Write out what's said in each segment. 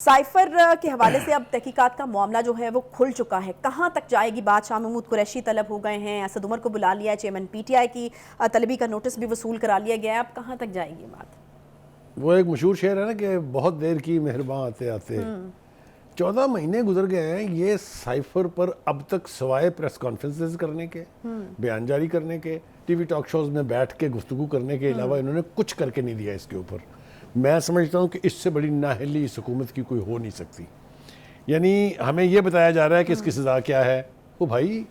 Cipher के हवाले से अब तहकीकात का मामला जो है वो खुल चुका है। कहाँ तक जाएगी बात? शाह महमूद कुरैशी तलब हो गए हैं, असद उमर को बुला लिया है, चेयरमैन पीटीआई की तलबी का नोटिस भी वसूल करा लिया गया है। अब कहाँ तक जाएगी बात? वो एक मशहूर शेर है ना कि बहुत देर की मेहरबान आते आते 14 महीने गुजर गए हैं। ये साइफर पर अब तक सवाए प्रेस कॉन्फ्रेंसेस करने के, बयान जारी करने के, टीवी टॉक शोज में बैठ के गुफ्तगू करने के अलावा इन्होंने कुछ करके नहीं दिया इसके ऊपर। मैं समझता हूँ कि इससे बड़ी नाअहली इस हुकूमत की कोई हो नहीं सकती। यानी हमें यह बताया जा रहा है कि इसकी सज़ा क्या है। वो भाई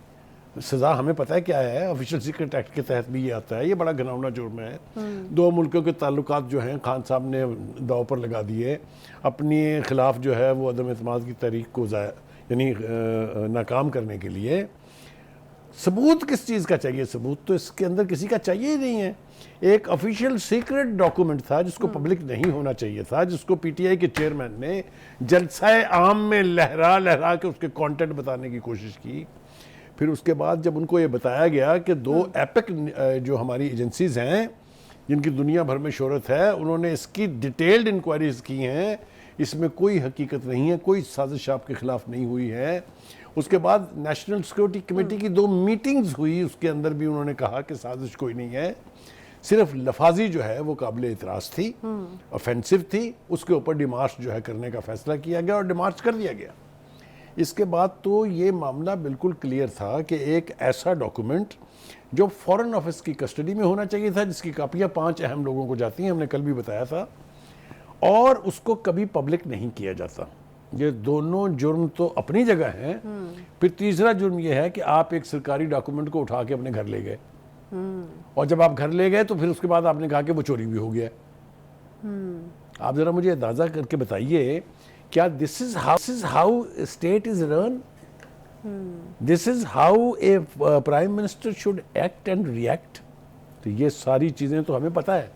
सज़ा हमें पता है क्या है, ऑफिशियल सीक्रेट एक्ट के तहत भी ये आता है। ये बड़ा घिनौना जुर्म है। दो मुल्कों के ताल्लुकात जो हैं खान साहब ने दाव पर लगा दिए, अपने खिलाफ जो है वो अदम एतमाद की तहरीक को यानी नाकाम करने के लिए। सबूत किस चीज़ का चाहिए? सबूत तो इसके अंदर किसी का चाहिए ही नहीं है। एक ऑफिशियल सीक्रेट डॉक्यूमेंट था जिसको पब्लिक नहीं होना चाहिए था, जिसको पीटीआई के चेयरमैन ने जलसाए आम में लहरा लहरा के उसके कंटेंट बताने की कोशिश की। फिर उसके बाद जब उनको ये बताया गया कि दो एपिक जो हमारी एजेंसीज हैं जिनकी दुनिया भर में शोहरत है, उन्होंने इसकी डिटेल्ड इंक्वायरीज की हैं, इसमें कोई हकीकत नहीं है, कोई साजिश आपके खिलाफ नहीं हुई है। उसके बाद नेशनल सिक्योरिटी कमेटी की 2 मीटिंग्स हुई, उसके अंदर भी उन्होंने कहा कि साजिश कोई नहीं है, सिर्फ लफाजी जो है वो काबिल इतराज़ थी, ऑफेंसिव थी। उसके ऊपर डिमार्च जो है करने का फैसला किया गया और डिमार्च कर दिया गया। इसके बाद तो ये मामला बिल्कुल क्लियर था कि एक ऐसा डॉक्यूमेंट जो फॉरेन ऑफिस की कस्टडी में होना चाहिए था, जिसकी कापियाँ 5 अहम लोगों को जाती हैं, हमने कल भी बताया था, और उसको कभी पब्लिक नहीं किया जाता। ये दोनों जुर्म तो अपनी जगह हैं। फिर तीसरा जुर्म ये है कि आप एक सरकारी डॉक्यूमेंट को उठा के अपने घर ले गए, और जब आप घर ले गए तो फिर उसके बाद आपने कहा कि वो चोरी भी हो गया। आप जरा मुझे अंदाजा करके बताइए, क्या this is how state is run? This is how a prime minister should act and react? तो ये सारी चीजें तो हमें पता है।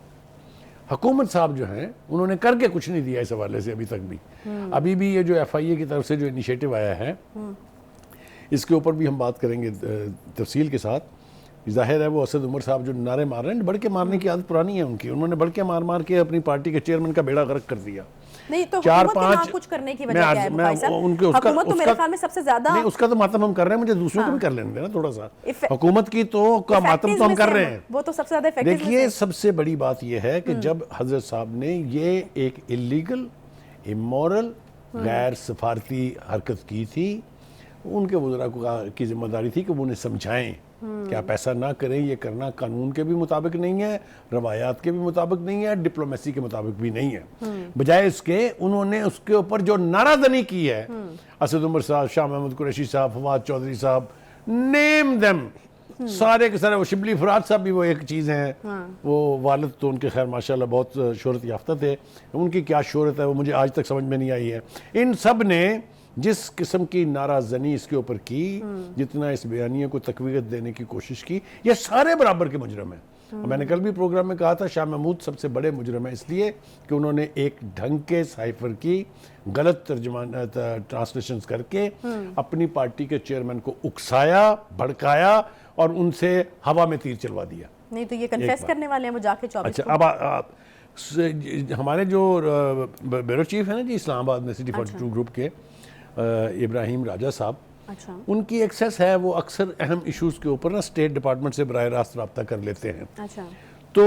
हुकूमत साहब जो हैं उन्होंने करके कुछ नहीं दिया इस हवाले से अभी तक भी। अभी भी ये जो एफआईए की तरफ से जो इनिशिएटिव आया है, इसके ऊपर भी हम बात करेंगे तफसील के साथ। जाहिर है वो असद उमर साहब जो नारे मार रहे हैं, बढ़ के मारने की आदत पुरानी है उनकी। उन्होंने बढ़ के मार मार के अपनी पार्टी के चेयरमैन का बेड़ा गर्क कर दिया। नहीं तो 4-5 कुछ करने की वजह क्या है भाई साहब? हुकूमत तो मेरे ख्याल में सबसे ज्यादा नहीं, उसका तो मातम हम कर रहे हैं, मुझे दूसरों को भी कर लेने देना थोड़ा सा। हुकूमत की तो का मातम तो हम कर रहे हैं, वो तो सबसे ज्यादा इफेक्टिव। देखिए सबसे बड़ी बात यह है कि जब हजरत साहब ने ये एक इलीगल, इमोरल, गैर सफारती हरकत की थी, उनके वज़रा की जिम्मेदारी थी कि वो उन्हें समझाएं कि आप ऐसा ना करें, ये करना कानून के भी मुताबिक नहीं है, रवायात के भी मुताबिक नहीं है, डिप्लोमेसी के मुताबिक भी नहीं है। बजाय इसके उन्होंने उसके ऊपर जो नाराजनी की है, असद उमर साहब, शाह महमूद कुरैशी साहब, फवाद चौधरी साहब, नेम देम, सारे के सारे, वो शिबली फराज साहब भी वो एक चीज़ हैं। वो वालिद तो उनके खैर माशाल्लाह बहुत शोहरत याफ्ता थे, उनकी क्या शोहरत है वो मुझे आज तक समझ में नहीं आई है। इन सब ने जिस किस्म की नाराजनी इसके ऊपर की, जितना इस बयानिए को तकवीत देने की कोशिश की, ये सारे बराबर के मुजरम हैं। मैंने कल भी प्रोग्राम में कहा था शाह महमूद सबसे बड़े मुजरम है, इसलिए कि उन्होंने एक ढंग के साइफर की गलत ट्रांसलेशन करके अपनी पार्टी के चेयरमैन को उकसाया, भड़काया और उनसे हवा में तीर चलवा दिया। नहीं तो ये कन्फेस करने वाले हैं वो जाके 24 अच्छा, अब हमारे जो ब्यूरो चीफ है ना जी इस्लामाबाद में सिटी 42 ग्रुप के इब्राहिम राजा साहब, अच्छा, उनकी एक्सेस है, वो अक्सर अहम इश्यूज के ऊपर ना स्टेट डिपार्टमेंट से बराह रास्त रब्ता कर लेते हैं। अच्छा, तो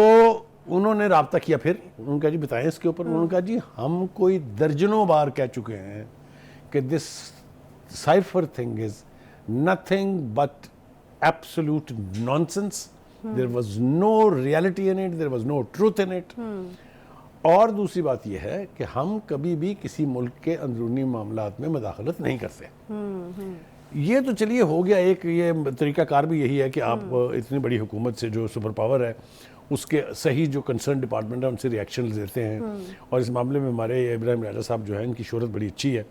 उन्होंने रब्ता किया, फिर उन्होंने कहा जी बताएं इसके ऊपर। उन्होंने कहा जी हम कोई दर्जनों बार कह चुके हैं कि this cipher thing is nothing but absolute nonsense, there was no reality in it, there was no truth in it. और दूसरी बात यह है कि हम कभी भी किसी मुल्क के अंदरूनी मामलात में मदाखलत नहीं करते। ये तो चलिए हो गया, एक ये तरीकाकार भी यही है कि आप इतनी बड़ी हुकूमत से जो सुपर पावर है उसके सही जो कंसर्न डिपार्टमेंट है उनसे रिएक्शन लेते हैं। और इस मामले में हमारे इब्राहिम राजा साहब जो है, इनकी शोहरत बड़ी अच्छी है,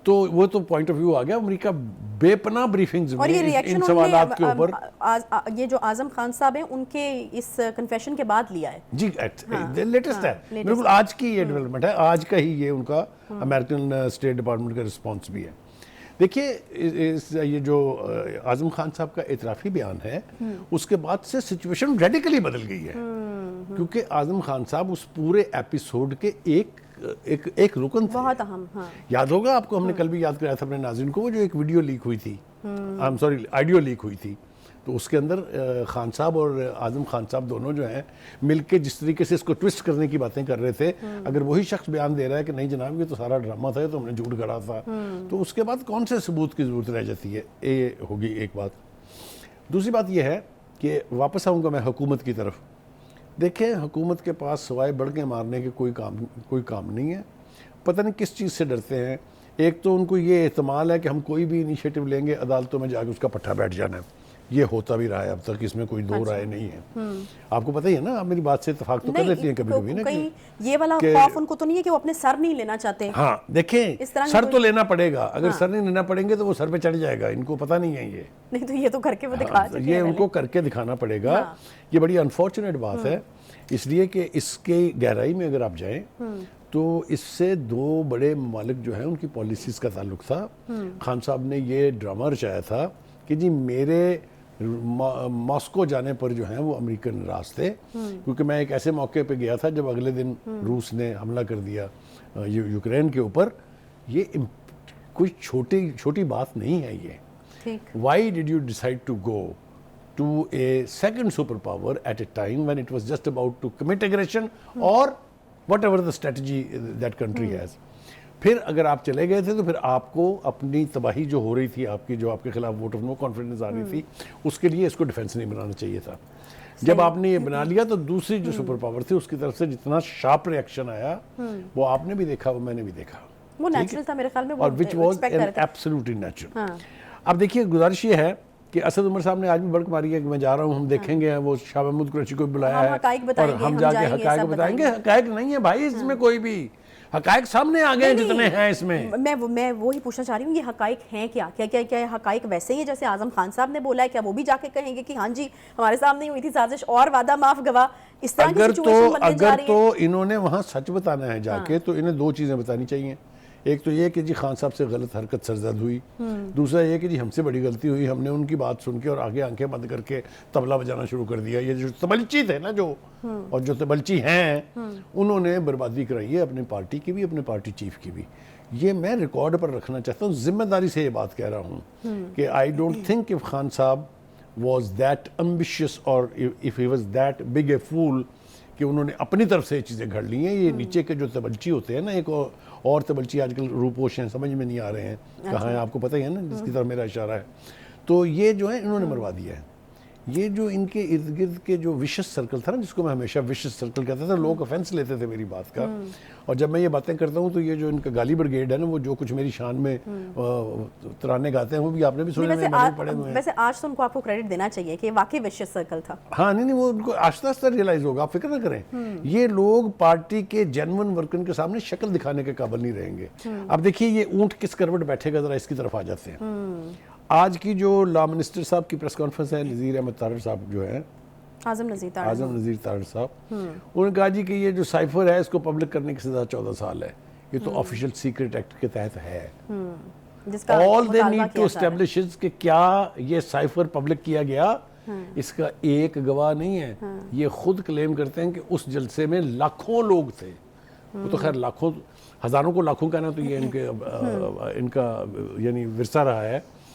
तो वो तो पॉइंट ऑफ व्यू आ गया। अमरीका बेपनाह ब्रीफिंग्स में इन सवालात के ऊपर, ये जो आजम खान साहब हैं उनके इस कन्फेशन के बाद लिया है जी, लेटेस्ट है, बिल्कुल आज की ये डेवलपमेंट है, आज का ही ये उनका अमेरिकन स्टेट डिपार्टमेंट का रिस्पॉन्स भी है। देखिए ये जो आजम खान साहब का इतराफ़ी बयान है, उसके बाद से सिचुएशन रेडिकली बदल गई है, क्योंकि आजम खान साहब उस पूरे एपिसोड के एक एक रुकन थे। बहुत अहम। हाँ, याद होगा आपको, हमने कल भी याद कराया था अपने नाज़रीन को, वो जो एक वीडियो लीक हुई थी, I am sorry, audio leak हुई थी, तो उसके अंदर खान साहब और आजम खान साहब दोनों जो हैं मिलके जिस तरीके से इसको ट्विस्ट करने की बातें कर रहे थे, अगर वही शख्स बयान दे रहा है कि नहीं जनाब ये तो सारा ड्रामा था, तो हमने झूठ गढ़ा था, तो उसके बाद कौन से सबूत की ज़रूरत रह जाती है। ये होगी एक बात। दूसरी बात यह है कि वापस आऊँगा मैं हुकूमत की तरफ। देखें, हुकूमत के पास सिवाय बढ़ के मारने के कोई काम नहीं है। पता नहीं किस चीज़ से डरते हैं। एक तो उनको ये एहतमाल है कि हम कोई भी इनिशिएटिव लेंगे अदालतों में जाके उसका पट्टा बैठ जाना है। ये होता भी रहा है अब तक, इसमें कोई दो राय नहीं है। आपको पता ही है ना, आप मेरी बात से इत्तेफाक तो कर लेती हैं कभी कभी ना, कहीं ये वाला खौफ उनको तो नहीं है कि वो अपने सर नहीं लेना चाहते। हाँ देखें, सर तो लेना पड़ेगा, अगर सर नहीं लेना पड़ेंगे तो वो सर पे चढ़ जाएगा, इनको पता नहीं है ये। नहीं तो ये तो करके वो दिखा चुके हैं ये उनको करके दिखाना पड़ेगा। ये बड़ी अनफॉर्चुनेट बात है, इसलिए कि इसके गहराई में अगर आप जाएं तो इससे दो बड़े ममालिक जो है उनकी पॉलिसीज़ का ताल्लुक था। खान साहब ने ये ड्रामा रचाया था कि जी मेरे मॉस्को जाने पर जो है वो अमेरिकन नाराज थे, क्योंकि मैं एक ऐसे मौके पे गया था जब अगले दिन रूस ने हमला कर दिया यूक्रेन के ऊपर। ये कोई छोटी बात नहीं है ये। Why did you decide to go to a second super power at a time when it was just about to commit aggression और whatever the strategy that country has. फिर अगर आप चले गए थे तो फिर आपको अपनी तबाही जो हो रही थी, आपकी जो आपके खिलाफ वोट ऑफ नो कॉन्फिडेंस आ रही थी, उसके लिए इसको डिफेंस नहीं बनाना चाहिए था। जब आपने ये बना लिया तो दूसरी जो सुपर पावर थी उसकी तरफ से जितना शार्प रिएक्शन आया वो आपने भी देखा, वो मैंने भी देखा। वो नेचुरल था मेरे ख्याल में, और विच वाज एब्सोल्युटली नेचुरल। अब देखिए, गुजारिश ये है कि असद उमर साहब ने आज भी बड़क मारी है कि मैं जा रहा हूँ, हम देखेंगे, वो शाह महमूद कुरैशी को बुलाया है और हम जाके हकायक बताएंगे। हकायक नहीं है भाई इसमें कोई भी, हकायक सामने आ गए जितने हैं इसमें। मैं वो ही पूछना चाह रही हूँ, ये हकायक हैं क्या? क्या हकायक वैसे ही है जैसे आजम खान साहब ने बोला है? क्या वो भी जाके कहेंगे कि हाँ जी हमारे सामने हुई थी साजिश और वादा माफ गवाह? इस तरह की सिचुएशन बनने जा रही है। अगर तो इन्होंने वहाँ सच बताना है जाके, तो इन्हें दो चीज़ें बतानी चाहिए। एक तो ये कि जी खान साहब से गलत हरकत सरजद हुई, दूसरा ये कि जी हमसे बड़ी गलती हुई, हमने उनकी बात सुन के और आगे आंखें बंद करके तबला बजाना शुरू कर दिया। ये जो तबलची थे ना जो, और जो तबलची हैं उन्होंने बर्बादी कराई है अपनी पार्टी की भी, अपने पार्टी चीफ की भी। ये मैं रिकॉर्ड पर रखना चाहता हूँ, जिम्मेदारी से ये बात कह रहा हूँ कि I don't think if Khan साहब वॉज दैट एम्बिशियस और if he was that big a fool कि उन्होंने अपनी तरफ से ये चीज़ें घड़ ली हैं। ये नीचे के जो तबलची होते हैं ना, एक और तबलची आजकल रूपोश हैं, समझ में नहीं आ रहे हैं कहाँ हैं, आपको पता ही है ना जिसकी तरफ मेरा इशारा है। तो ये जो है इन्होंने मरवा दिया है। ये जो इनके इर्द गिर्द के जो विशेष सर्कल था ना, जिसको मैं हमेशा विशेष सर्कल कहता था, लोग ऑफेंस लेते थे मेरी बात का। और जब मैं ये बातें करता हूँ तो ये जो इनका गाली ब्रिगेड है ना, वो जो कुछ मेरी शान में तराने गाते हैं वो भी आपने भी सुने, पड़े हुए हैं। वैसे आज तो उनको आपको क्रेडिट देना चाहिए कि वाकई विशेष सर्कल था। हाँ नहीं, वो उनको आस्ता आस्ता रियलाइज होगा, आप फिक्र ना करें। ये लोग पार्टी के जेन्युइन वर्कर के सामने शक्ल दिखाने के काबिल नहीं रहेंगे। अब देखिए ये ऊंट किस करवट बैठेगा, जरा इसकी तरफ आ जाते हैं। आज की जो लॉ मिनिस्टर साहब की प्रेस कॉन्फ्रेंस है, नज़ीर अहमद तारड़ साहब जो है, आजम नज़ीर तारड़ साहब, उन्होंने कहा जी कि ये जो साइफर है इसको पब्लिक करने की सजा 14 साल है। ये तो ऑफिशियल सीक्रेट एक्ट के तहत है। All they need to establish कि क्या ये साइफर पब्लिक किया गया, इसका एक गवाह नहीं है। ये खुद क्लेम करते हैं कि उस जलसे में लाखों लोग थे। वो तो खैर लाखों, हज़ारों को लाखों कहना तो ये इनका यानी विरसा रहा है।